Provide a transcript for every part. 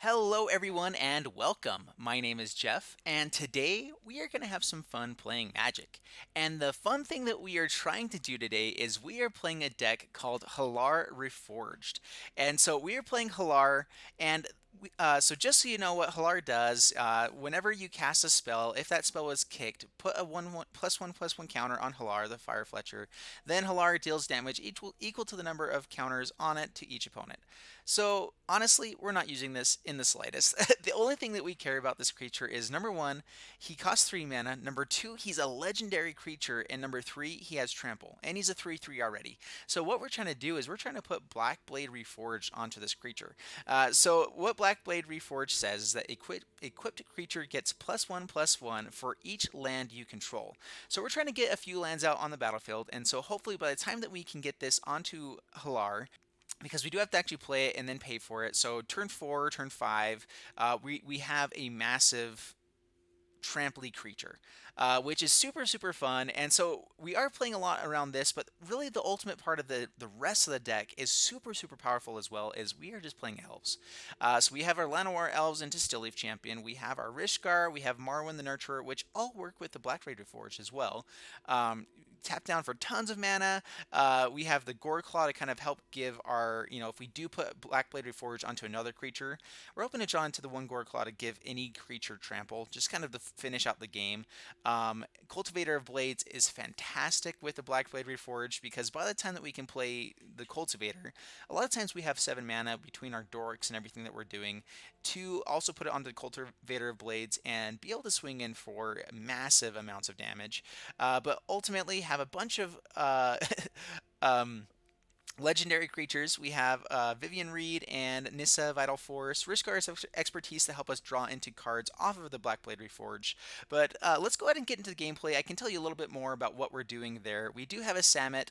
Hello, everyone, and welcome. My name is Jeff, and today we are going to have some fun playing Magic. And the fun thing that we are trying to do today is we are playing a deck called Hallar Reforged. And so we are playing Hallar, and so just so you know what Hallar does, whenever you cast a spell, if that spell was kicked, put a 1/1+1/+1 counter on Hallar, the Firefletcher. Then Hallar deals damage equal to the number of counters on it to each opponent. So honestly, we're not using this in the slightest. The only thing that we care about this creature is number one, he costs 3 mana. Number two, he's a legendary creature, and number three, he has trample, and he's a 3/3 already. So what we're trying to do is we're trying to put Blackblade Reforged onto this creature. So what Blackblade Reforged says is that equipped creature gets +1/+1 for each land you control. So we're trying to get a few lands out on the battlefield, and so hopefully by the time that we can get this onto Hallar, because we do have to actually play it and then pay for it. So turn 4, turn 5, we have a massive tramply creature, which is super fun. And so we are playing a lot around this, but really the ultimate part of the rest of the deck is super powerful as well, as we are just playing elves. So we have our Llanowar Elves into Stillleaf Champion, we have our Rishkar, we have Marwyn the Nurturer, which all work with the Blackblade Reforged as well. Tap down for tons of mana. We have the Goreclaw to kind of help give our, if we do put Blackblade Reforged onto another creature, we're hoping to draw into the one Goreclaw to give any creature trample, just kind of to finish out the game. Cultivator of Blades is fantastic with the Blackblade Reforged, because by the time that we can play the Cultivator, a lot of times we have 7 mana between our dorks and everything that we're doing to also put it onto the Cultivator of Blades and be able to swing in for massive amounts of damage. But ultimately have a bunch of legendary creatures. We have Vivian Reed and Nissa Vital Force. Rishkar's expertise to help us draw into cards off of the Blackblade Reforged. But let's go ahead and get into the gameplay. I can tell you a little bit more about what we're doing there. We do have a Samut,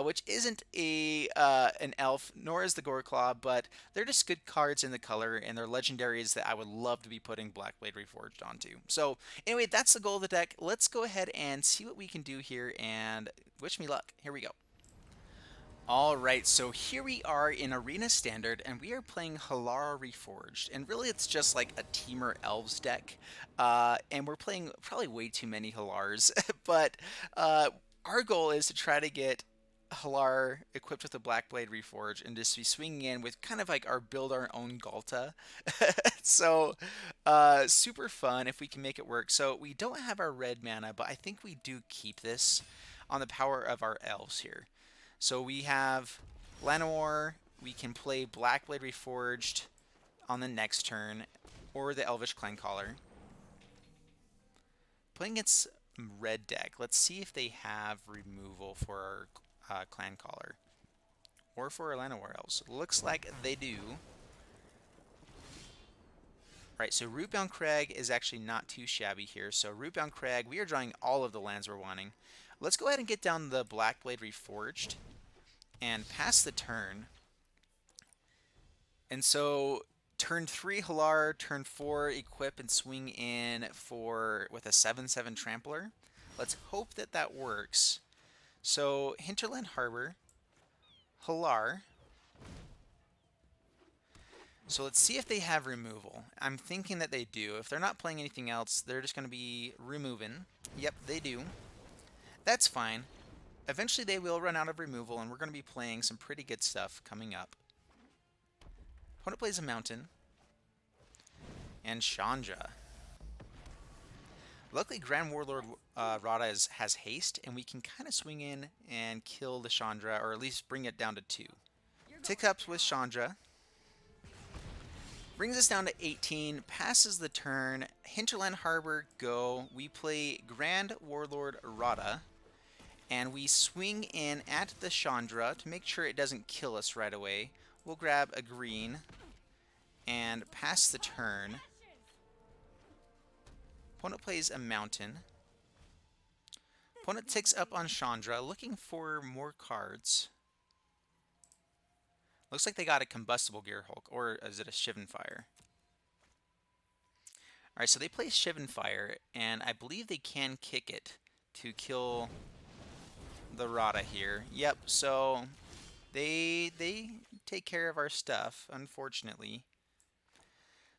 which isn't an elf, nor is the Goreclaw, but they're just good cards in the color, and they're legendaries that I would love to be putting Blackblade Reforged onto. So anyway, that's the goal of the deck. Let's go ahead and see what we can do here, and wish me luck. Here we go. Alright, so here we are in Arena Standard, and we are playing Hallar Reforged, and really it's just like a Temur Elves deck, and we're playing probably way too many Hallars, but our goal is to try to get Hallar equipped with a Blackblade Reforged and just be swinging in with kind of like our build our own Ghalta. So super fun if we can make it work. So we don't have our red mana, but I think we do keep this on the power of our elves here. So we have Llanowar, we can play Blackblade Reforged on the next turn, or the Elvish Clancaller. Playing its red deck, let's see if they have removal for our Clancaller, or for our Llanowar Elves. Looks like they do. Right, so Rootbound Crag is actually not too shabby here. So Rootbound Crag, we are drawing all of the lands we're wanting. Let's go ahead and get down the Blackblade Reforged and pass the turn. And so turn 3 Hallar, turn 4 equip and swing in with a 7/7 Trampler. Let's hope that that works. So Hinterland Harbor, Hallar. So let's see if they have removal. I'm thinking that they do. If they're not playing anything else, they're just going to be removing. Yep, they do. That's fine. Eventually they will run out of removal, and we're going to be playing some pretty good stuff coming up. Opponent plays a mountain. And Chandra. Luckily, Grand Warlord Radha has haste, and we can kind of swing in and kill the Chandra, or at least bring it down to 2. Tick ups with Chandra. Brings us down to 18, passes the turn. Hinterland Harbor, go. We play Grand Warlord Radha. And we swing in at the Chandra to make sure it doesn't kill us right away. We'll grab a green and pass the turn. Opponent plays a mountain. Opponent ticks up on Chandra, looking for more cards. Looks like they got a Combustible Gearhulk, or is it a Shivan Fire? Alright, so they play Shivan Fire, and I believe they can kick it to kill the Radha here. Yep, so they take care of our stuff, unfortunately.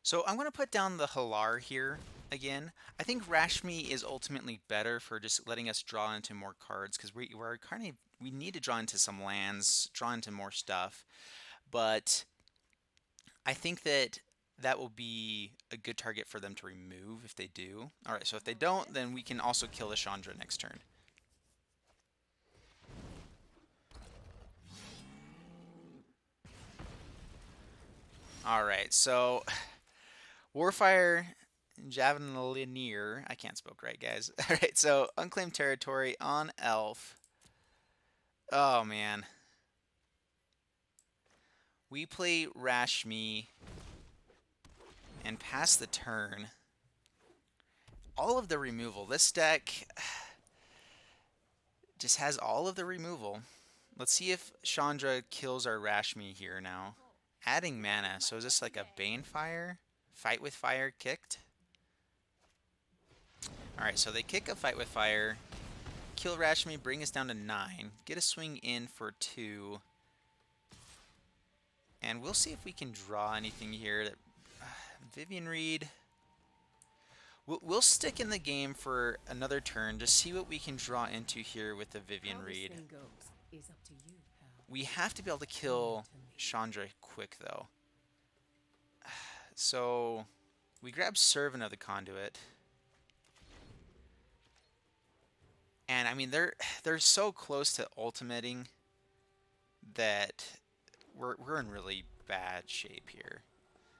So I'm going to put down the Hallar here again. I think Rashmi is ultimately better for just letting us draw into more cards because we're kind of we need to draw into some lands, draw into more stuff. But I think that that will be a good target for them to remove if they do. All right, so if they don't, then we can also kill the Chandra next turn. All right, so Warfire Javelinier. I can't speak right, guys. All right, so unclaimed territory on Elf. Oh man, we play Rashmi and pass the turn. All of the removal. This deck just has all of the removal. Let's see if Chandra kills our Rashmi here now. Adding mana. So is this like a Banefire? Fight with Fire kicked? Alright, so they kick a Fight with Fire. Kill Rashmi, bring us down to 9. Get a swing in for 2. And we'll see if we can draw anything here. Vivian Reed. We'll stick in the game for another turn to see what we can draw into here with the Vivian Reed. We have to be able to kill Chandra quick, though. So we grab Servant of the Conduit. And I mean, they're so close to ultimating that we're in really bad shape here.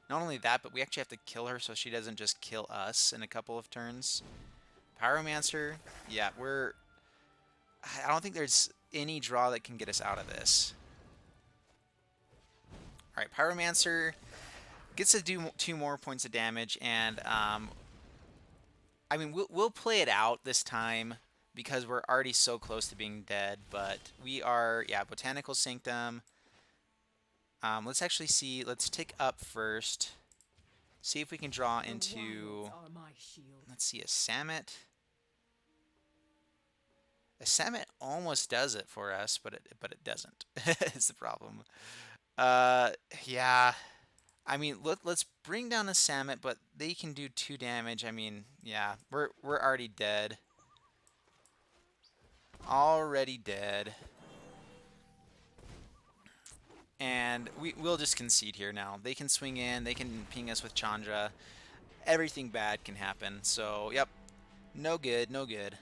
Not only that, but we actually have to kill her so she doesn't just kill us in a couple of turns. Pyromancer, yeah, I don't think there's any draw that can get us out of this. All right, Pyromancer gets to do 2 more points of damage, and I mean, we'll play it out this time because we're already so close to being dead, but we are, yeah, Botanical Sanctum. Let's actually see, let's tick up first. See if we can draw into, let's see, a Samut. A Samut almost does it for us, but it doesn't. It's the problem. Yeah. I mean, let's bring down a Samut, but they can do 2 damage. I mean, yeah, we're already dead. Already dead. And we'll just concede here now. They can swing in, they can ping us with Chandra. Everything bad can happen. So, yep. No good, no good.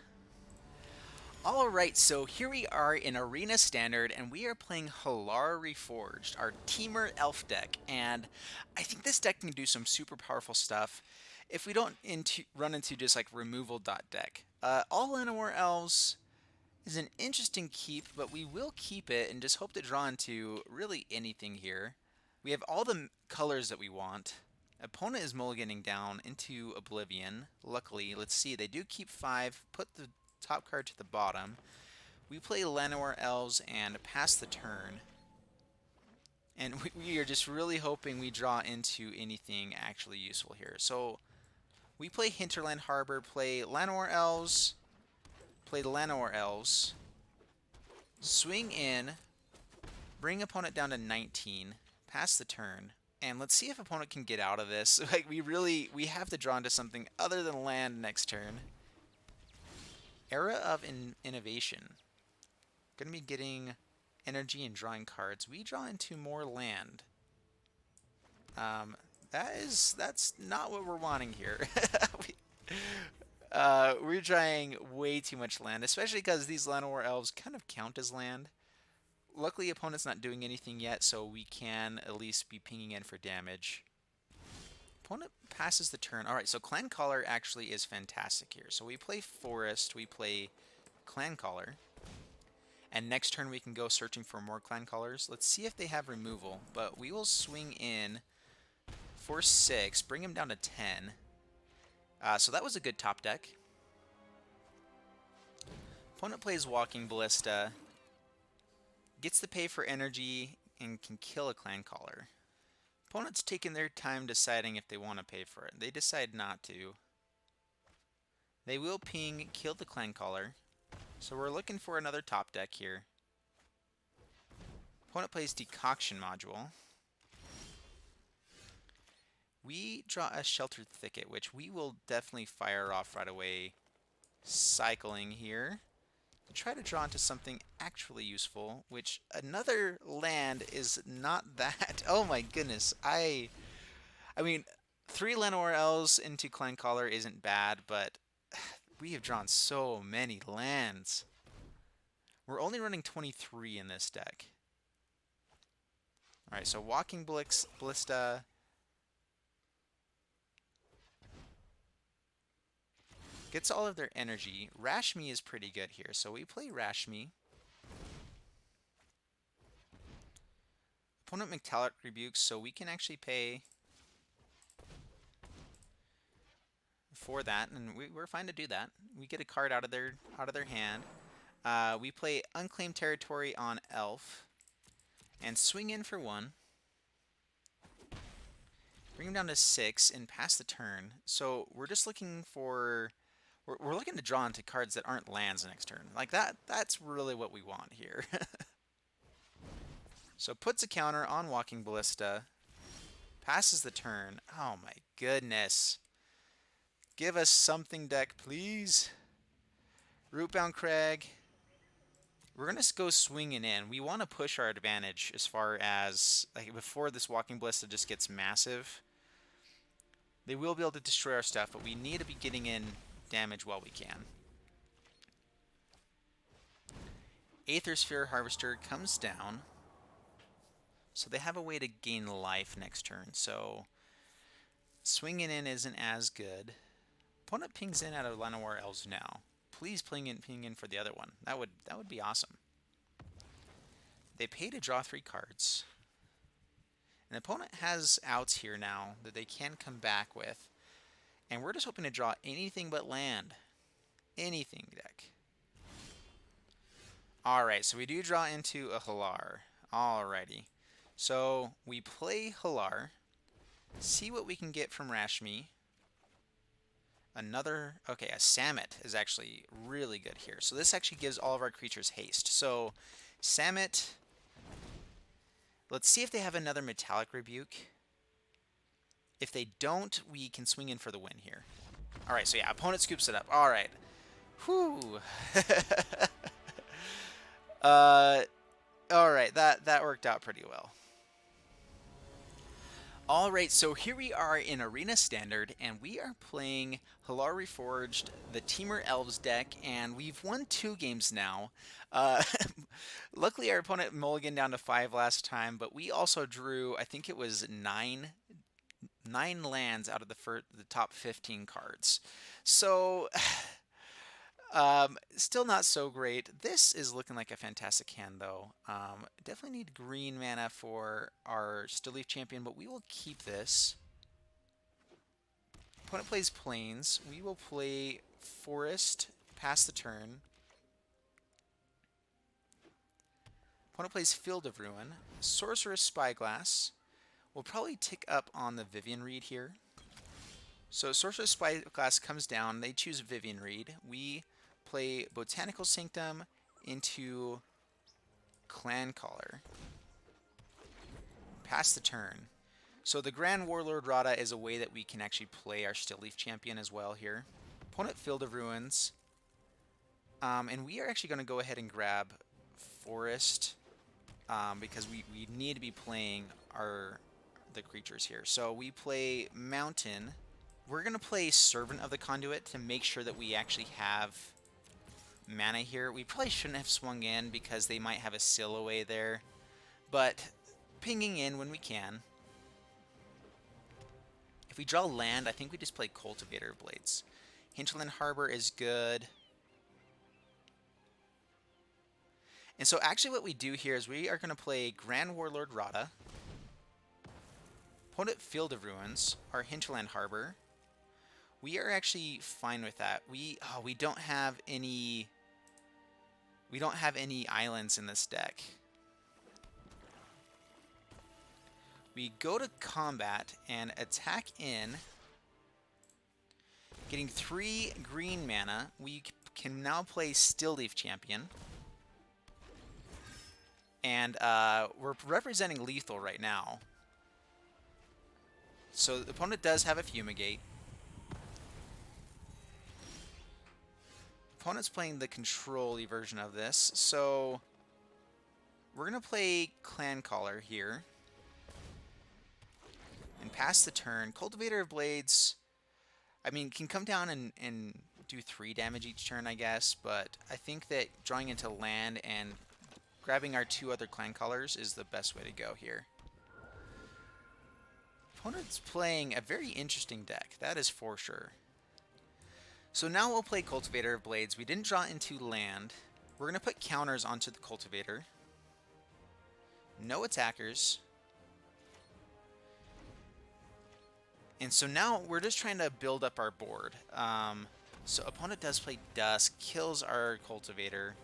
Alright, so here we are in Arena Standard, and we are playing Hallar Reforged, our Temur Elf deck. And I think this deck can do some super powerful stuff if we don't run into just like removal deck. All Llanowar Elves is an interesting keep, but we will keep it and just hope to draw into really anything here. We have all the colors that we want. Opponent is mulliganing down into Oblivion. Luckily, let's see, they do keep 5, put the top card to the bottom. We play Llanowar Elves and pass the turn. And we are just really hoping we draw into anything actually useful here. So we play Hinterland Harbor, play Llanowar Elves, play the Llanowar Elves, swing in, bring opponent down to 19, pass the turn, and let's see if opponent can get out of this. Like we have to draw into something other than land next turn. Era of Innovation. Gonna be getting energy and drawing cards. We draw into more land. That's not what we're wanting here. We're drawing way too much land, especially because these Llanowar Elves kind of count as land. Luckily, opponent's not doing anything yet, so we can at least be pinging in for damage. Opponent passes the turn. Alright, so Clancaller actually is fantastic here. So we play Forest, we play Clancaller. And next turn we can go searching for more Clancallers. Let's see if they have removal, but we will swing in for 6, bring him down to 10. So that was a good top deck. Opponent plays Walking Ballista, gets the pay for energy, and can kill a Clancaller. Opponent's taking their time deciding if they want to pay for it. They decide not to. They will ping, kill the Clancaller. So we're looking for another top deck here. Opponent plays Decoction Module. We draw a Sheltered Thicket, which we will definitely fire off right away, cycling here to try to draw into something actually useful, which another land is not that. Oh my goodness. I mean, 3 Llanowar Elves into Clancaller isn't bad, but we have drawn so many lands. We're only running 23 in this deck. Alright, so Walking Ballista. Gets all of their energy. Rashmi is pretty good here, so we play Rashmi. Opponent Metallic Rebukes, so we can actually pay for that, and we're fine to do that. We get a card out of their hand. We play Unclaimed Territory on Elf, and swing in for 1. Bring him down to 6 and pass the turn. So we're just looking for... We're looking to draw into cards that aren't lands next turn. Like that's really what we want here. So puts a counter on Walking Ballista. Passes the turn. Oh my goodness. Give us something, deck, please. Rootbound Crag. We're going to go swinging in. We want to push our advantage as far as, like, before this Walking Ballista just gets massive. They will be able to destroy our stuff, but we need to be getting in damage while we can. Aether Sphere Harvester comes down. So they have a way to gain life next turn. So swinging in isn't as good. Opponent pings in out of Llanowar Elves now. Please ping in for the other one. That would be awesome. They pay to draw 3 cards. An opponent has outs here now that they can come back with. And we're just hoping to draw anything but land. Anything, deck. Alright, so we do draw into a Hallar. Alrighty. So we play Hallar. See what we can get from Rashmi. Another... Okay, a Samut is actually really good here. So this actually gives all of our creatures haste. So Samut... Let's see if they have another Metallic Rebuke. If they don't, we can swing in for the win here. Alright, so yeah, opponent scoops it up. Alright. Whew. Alright, that worked out pretty well. Alright, so here we are in Arena Standard, and we are playing Hallar Reforged, the Temur Elves deck, and we've won 2 games now. Luckily, our opponent mulliganed down to 5 last time, but we also drew, I think it was 9 lands out of the top 15 cards. So, still not so great. This is looking like a fantastic hand, though. Definitely need green mana for our Stillleaf Champion, but we will keep this. Opponent plays Plains. We will play Forest, pass the turn. Opponent plays Field of Ruin. Sorceress Spyglass. We'll probably tick up on the Vivian Reed here. So Sorceress Spyglass comes down. They choose Vivian Reed. We play Botanical Sanctum into Clancaller. Pass the turn. So the Grand Warlord Radha is a way that we can actually play our Stillleaf Champion as well here. Opponent Field of Ruins. And we are actually going to go ahead and grab Forest because we need to be playing the creatures here. So we play Mountain. We're going to play Servant of the Conduit to make sure that we actually have mana here. We probably shouldn't have swung in because they might have a Seal Away there, but pinging in when we can. If we draw land, I think we just play Cultivator of Blades. Hinterland Harbor is good. And so actually what we do here is we are going to play Grand Warlord Radha. Opponent Field of Ruins, our Hinterland Harbor. We are actually fine with that. We don't have any islands in this deck. We go to combat and attack in. Getting 3 green mana, we can now play Stillleaf Champion. And we're representing lethal right now. So the opponent does have a Fumigate. Opponent's playing the control-y version of this, so we're going to play Clancaller here. And pass the turn. Cultivator of Blades, I mean, can come down and do 3 damage each turn, I guess, but I think that drawing into land and grabbing our 2 other Clancallers is the best way to go here. Opponent's playing a very interesting deck, that is for sure. So now we'll play Cultivator of Blades. We didn't draw into land. We're going to put counters onto the Cultivator. No attackers. And so now we're just trying to build up our board. So opponent does play Dusk, kills our Cultivator.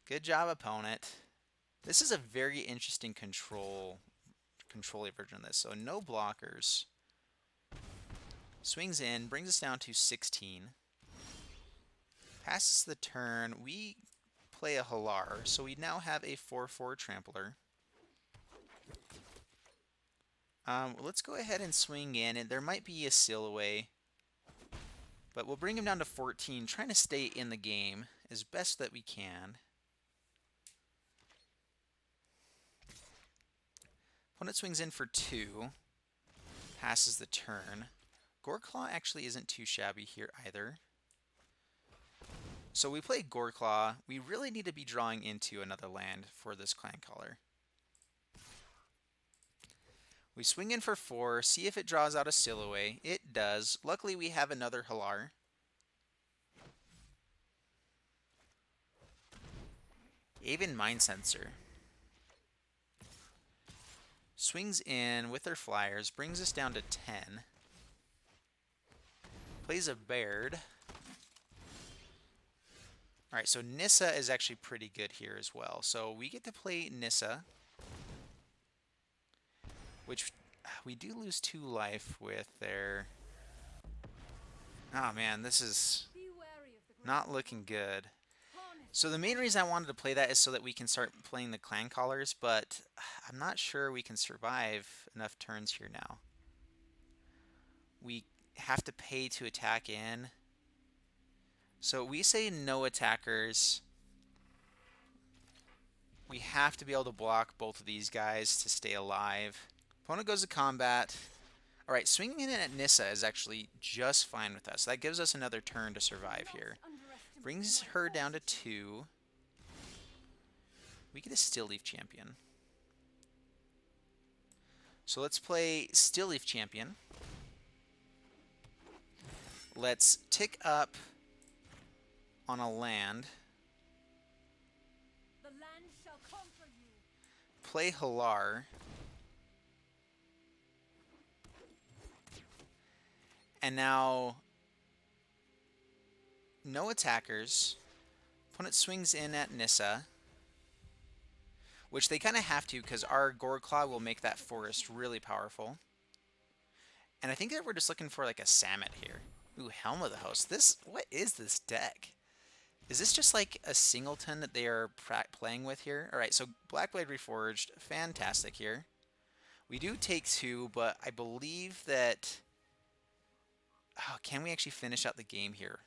Good job, opponent. This is a very interesting control version of this. So no blockers. Swings in, brings us down to 16. Passes the turn. We play a Hallar, so we now have a 4/4 Trampler. Let's go ahead and swing in, and there might be a seal away. But we'll bring him down to 14, trying to stay in the game as best that we can. Opponent swings in for 2. Passes the turn. Goreclaw actually isn't too shabby here either. So we play Goreclaw. We really need to be drawing into another land for this Clancaller. We swing in for 4, see if it draws out a Silhouette. It does. Luckily, we have another Hallar. Aven Mind Sensor. Swings in with their flyers, brings us down to 10. Plays a Baird. Alright, so Nissa is actually pretty good here as well. So we get to play Nissa, which we do lose 2 life with their... Oh man, this is not looking good. So the main reason I wanted to play that is so that we can start playing the Clancallers, but I'm not sure we can survive enough turns here now. We have to pay to attack in. So we say no attackers. We have to be able to block both of these guys to stay alive. Opponent goes to combat. Alright, swinging in at Nissa is actually just fine with us. That gives us another turn to survive here. Brings her down to 2. We get a Stillleaf Champion. So let's play Stillleaf Champion. Let's tick up on a land. The land shall conquer you. Play Hallar. And now, no attackers. Opponent swings in at Nissa, which they kind of have to because our Goreclaw will make that forest really powerful. And I think that we're just looking for like a Samut here. Ooh, Helm of the Host. What is this deck? Is this just like a singleton that they are playing with here? Alright, so Blackblade Reforged, fantastic here. We do take 2, but I believe that... Oh, can we actually finish out the game here?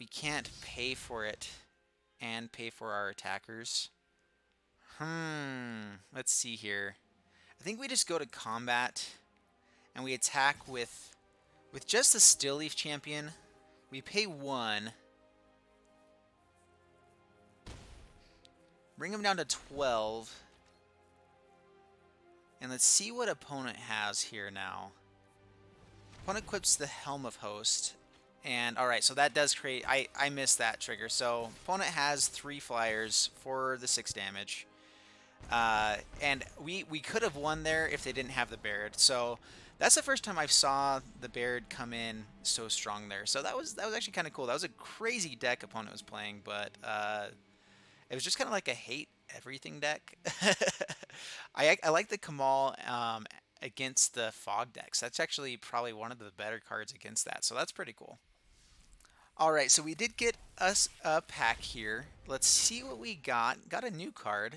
We can't pay for it and pay for our attackers. Let's see here. I think we just go to combat and we attack with just the Stillleaf Champion. We pay 1. Bring him down to 12. And let's see what opponent has here now. Opponent equips the Helm of Host. And alright, so that does create... I missed that trigger. So opponent has 3 flyers for the 6 damage. And we could have won there if they didn't have the Baird. So that's the first time I saw the Baird come in so strong there. So that was actually kind of cool. That was a crazy deck opponent was playing, but it was just kind of like a hate everything deck. I like the Kamal against the Fog decks. That's actually probably one of the better cards against that. So that's pretty cool. Alright, so we did get us a pack here. Let's see what we got. Got a new card.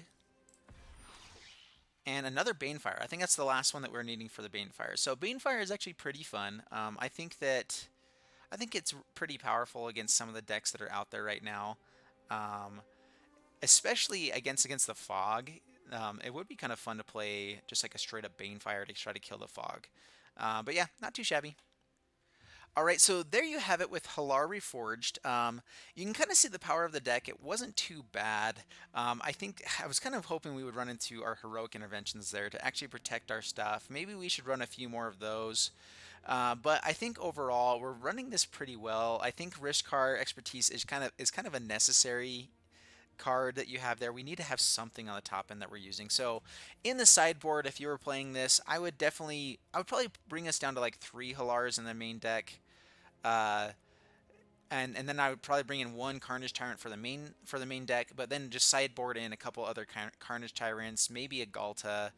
and another Banefire. I think that's the last one that we're needing for the Banefire. So Banefire is actually pretty fun. I think it's pretty powerful against some of the decks that are out there right now, um, especially against the Fog. It would be kind of fun to play just like a straight up Banefire to try to kill the Fog. But yeah, not too shabby. All right, so there you have it with Hallar Reforged. You can kind of see the power of the deck. It wasn't too bad. I think I was kind of hoping we would run into our heroic interventions there to actually protect our stuff. Maybe we should run a few more of those. But I think overall we're running this pretty well. I think Rishkar expertise is kind of a necessary card that you have there. We need to have something on the top end that we're using. So in the sideboard, if you were playing this, I would probably bring us down to like 3 Hallars in the main deck. Uh, and then I would probably bring in one Carnage Tyrant for the main deck, but then just sideboard in a couple other Carnage Tyrants, maybe a Ghalta,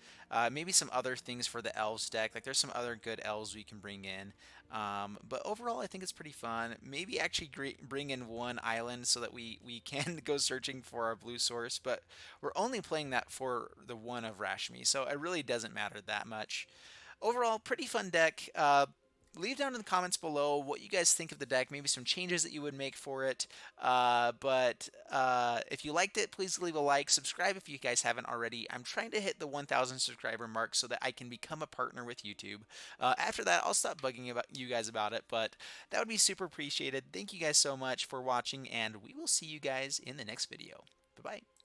maybe some other things for the Elves deck. Like there's some other good Elves we can bring in. But overall, I think it's pretty fun. Maybe actually bring in one island so that we can go searching for our blue source, but we're only playing that for the one of Rashmi, so it really doesn't matter that much. Overall, pretty fun deck. Leave down in the comments below what you guys think of the deck, maybe some changes that you would make for it. But if you liked it, please leave a like. Subscribe if you guys haven't already. I'm trying to hit the 1,000 subscriber mark so that I can become a partner with YouTube. After that, I'll stop bugging about you guys about it, but that would be super appreciated. Thank you guys so much for watching, and we will see you guys in the next video. Bye-bye.